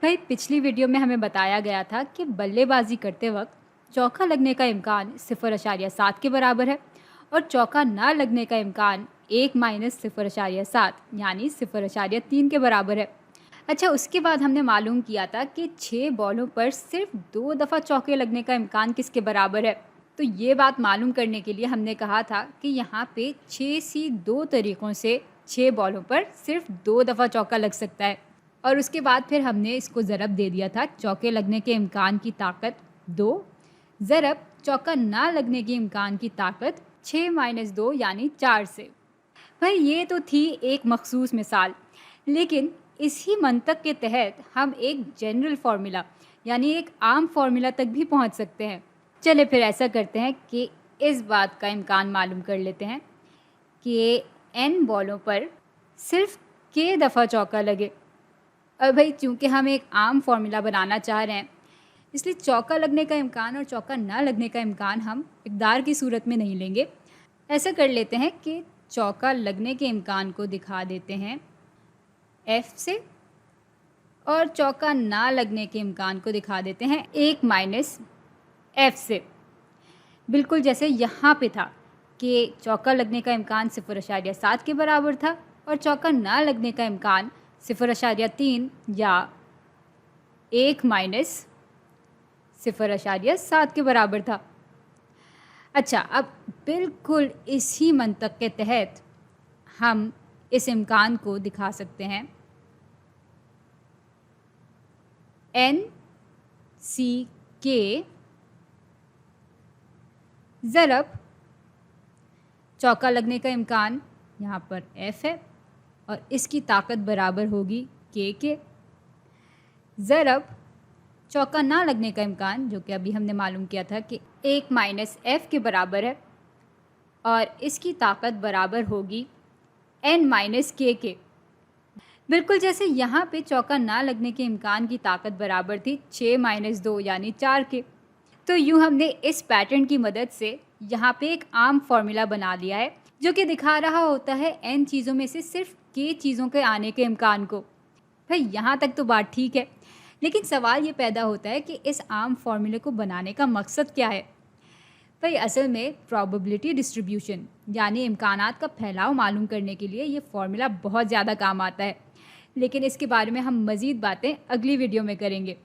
भाई पिछली वीडियो में हमें बताया गया था कि बल्लेबाजी करते वक्त चौका लगने का इम्कान 0.7 के बराबर है और चौका ना लगने का इम्कान 1 - 0.7 यानी 0.3 के बराबर है। अच्छा, उसके बाद हमने मालूम किया था कि 6 बॉलों पर सिर्फ 2 दफ़ा चौके लगने का इम्कान किसके बराबर है। तो ये बात मालूम करने के लिए हमने कहा था कि यहाँ पे 6 तरीक़ों से 6 बॉलों पर सिर्फ 2 दफ़ा चौका लग सकता है। और उसके बाद फिर हमने इसको ज़रब दे दिया था चौके लगने के इम्कान की ताकत 2 ज़रब चौका ना लगने के इम्कान की ताकत 6 - 2 यानी 4 से। भाई ये तो थी एक मखसूस मिसाल, लेकिन इसी मंतक के तहत हम एक जनरल फार्मूला यानी एक आम फार्मूला तक भी पहुंच सकते हैं। चले फिर ऐसा करते हैं कि इस बात का इम्कान मालूम कर लेते हैं कि n बॉलों पर सिर्फ k दफ़ा चौका लगे। और भाई चूँकि हम एक आम फार्मूला बनाना चाह रहे हैं, इसलिए चौका लगने का इम्कान और चौका ना लगने का इम्कान हम इक़दार की सूरत में नहीं लेंगे। ऐसा कर लेते हैं कि चौका लगने के इम्कान को दिखा देते हैं f से और चौका ना लगने के इम्कान को दिखा देते हैं 1 - f से। बिल्कुल जैसे यहाँ पे था कि चौका लगने का इम्कान 0.7 के बराबर था और चौका ना लगने का इम्कान 0.3 या 1 - 0.7 के बराबर था। अच्छा, अब बिल्कुल इसी मंतक के तहत हम इस इम्कान को दिखा सकते हैं n/c(k) ज़रब चौका लगने का इम्कान यहाँ पर f है और इसकी ताकत बराबर होगी k के ज़रब चौका ना लगने का इम्कान, जो कि अभी हमने मालूम किया था कि 1 - f के बराबर है और इसकी ताकत बराबर होगी n - k के। बिल्कुल जैसे यहाँ पे चौका ना लगने के इम्कान की ताकत बराबर थी 6 - 2 यानी 4 के। तो यूँ हमने इस पैटर्न की मदद से यहाँ पे एक आम फार्मूला बना लिया है जो कि दिखा रहा होता है n चीज़ों में से सिर्फ k चीज़ों के आने के इम्कान को। भाई यहाँ तक तो बात ठीक है, लेकिन सवाल ये पैदा होता है कि इस आम फार्मूले को बनाने का मकसद क्या है। भाई असल में प्रोबेबिलिटी डिस्ट्रीब्यूशन यानी इम्कानात का फैलाव मालूम करने के लिए ये फार्मूला बहुत ज़्यादा काम आता है, लेकिन इसके बारे में हम मज़ीद बातें अगली वीडियो में करेंगे।